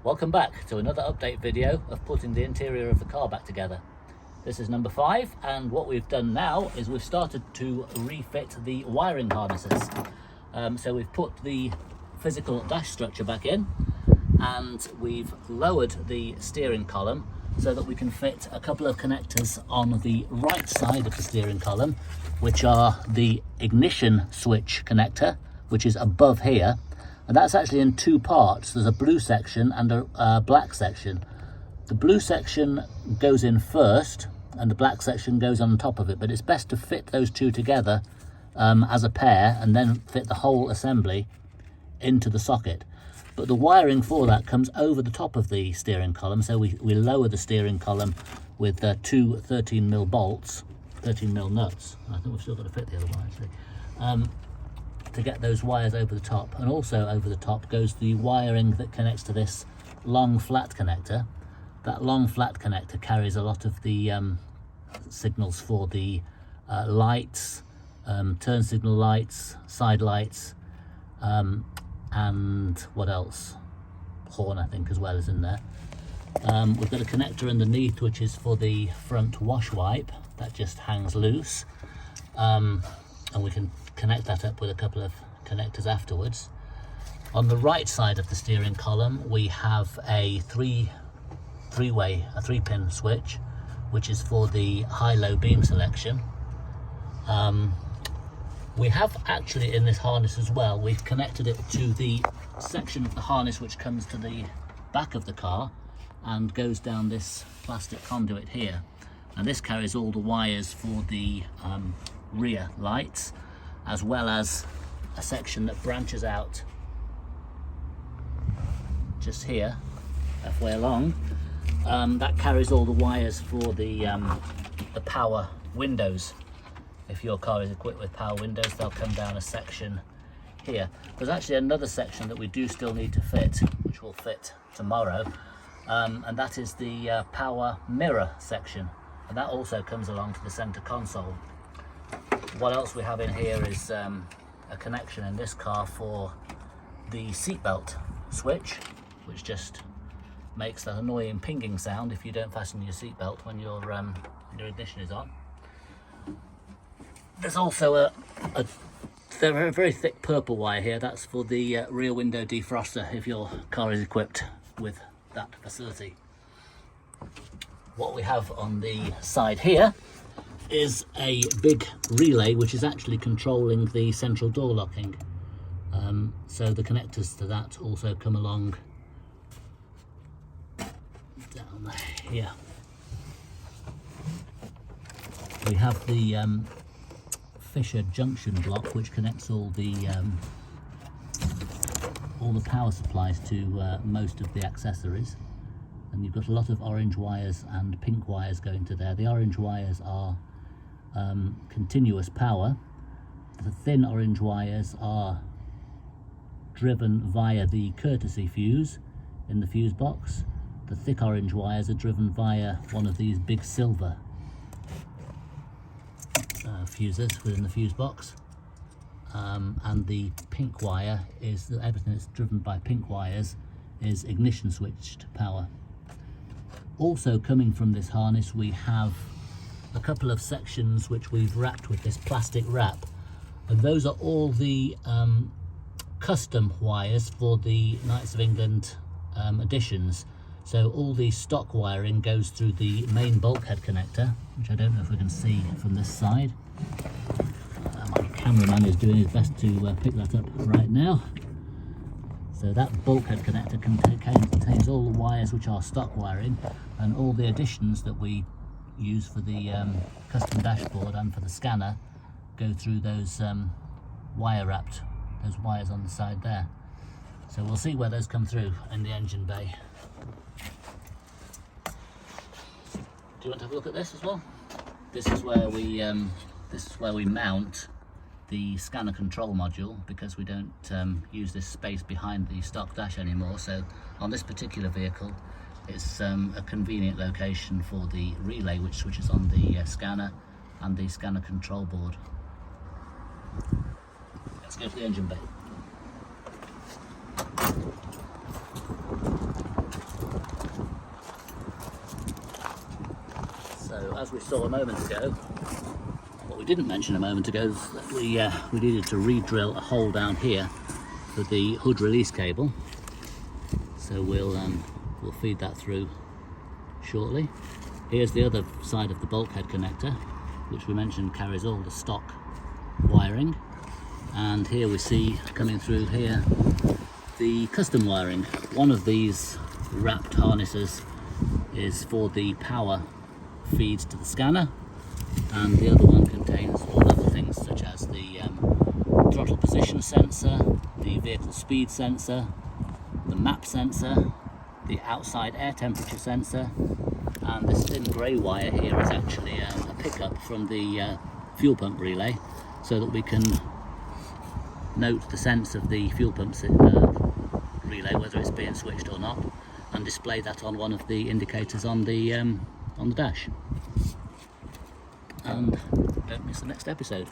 Welcome back to another update video of putting the interior of the car back together. This is number 5, and what we've done now is we've started to refit the wiring harnesses. So we've put the physical dash structure back in, and we've lowered the steering column so that we can fit a couple of connectors on the right side of the steering column, which are the ignition switch connector, which is above here. And that's actually in two parts. There's a blue section and a black section. The blue section goes in first and the black section goes on top of it, but it's best to fit those two together as a pair and then fit the whole assembly into the socket. But the wiring for that comes over the top of the steering column, so we lower the steering column with two 13mm bolts, 13mm nuts. I think we've still got to fit the other one actually. To get those wires over the top, and also over the top goes the wiring that connects to this long flat connector. That long flat connector carries a lot of the signals for the lights, turn signal lights, side lights, and what else? Horn, I think, as well, is in there. We've got a connector underneath which is for the front wash wipe that just hangs loose, and we can connect that up with a couple of connectors afterwards. On the right side of the steering column we have a three-pin switch, which is for the high-low beam selection. We have actually in this harness as well, we've connected it to the section of the harness which comes to the back of the car and goes down this plastic conduit here, and this carries all the wires for the rear lights, as well as a section that branches out just here, halfway along. That carries all the wires for the power windows. If your car is equipped with power windows, they'll come down a section here. There's actually another section that we do still need to fit, which will fit tomorrow, and that is the power mirror section, and that also comes along to the center console. What else we have in here is a connection in this car for the seatbelt switch, which just makes that annoying pinging sound if you don't fasten your seatbelt when your ignition is on. There's also a very thick purple wire here. That's for the rear window defroster if your car is equipped with that facility. What we have on the side here is a big relay which is actually controlling the central door locking. So the connectors to that also come along down here. We have the Fisher Junction Block, which connects all the power supplies to most of the accessories, and you've got a lot of orange wires and pink wires going to there. The orange wires are continuous power. The thin orange wires are driven via the courtesy fuse in the fuse box. The thick orange wires are driven via one of these big silver fuses within the fuse box, and the pink wire is everything that's driven by pink wires is ignition switched power. Also coming from this harness we have a couple of sections which we've wrapped with this plastic wrap, and those are all the custom wires for the Knights of England editions. So all the stock wiring goes through the main bulkhead connector, which I don't know if we can see from this side. My cameraman is doing his best to pick that up right now. So that bulkhead connector contains all the wires which are stock wiring, and all the additions that we use for the custom dashboard and for the scanner go through those those wires on the side there. So we'll see where those come through in the engine bay. Do you want to have a look at this as well? This is where we mount the scanner control module, because we don't use this space behind the stock dash anymore. So on this particular vehicle, it's a convenient location for the relay, which switches on the scanner and the scanner control board. Let's go to the engine bay. as we saw a moment ago, what we didn't mention a moment ago is that we needed to re-drill a hole down here for the hood release cable. So we'll feed that through shortly. Here's the other side of the bulkhead connector, which we mentioned carries all the stock wiring. And here we see coming through here the custom wiring. One of these wrapped harnesses is for the power feeds to the scanner, and the other one contains all other things such as the throttle position sensor, the vehicle speed sensor, the map sensor, the outside air temperature sensor, and this thin grey wire here is actually a pickup from the fuel pump relay, so that we can note the sense of the fuel pump relay, whether it's being switched or not, and display that on one of the indicators on the dash. And don't miss the next episode.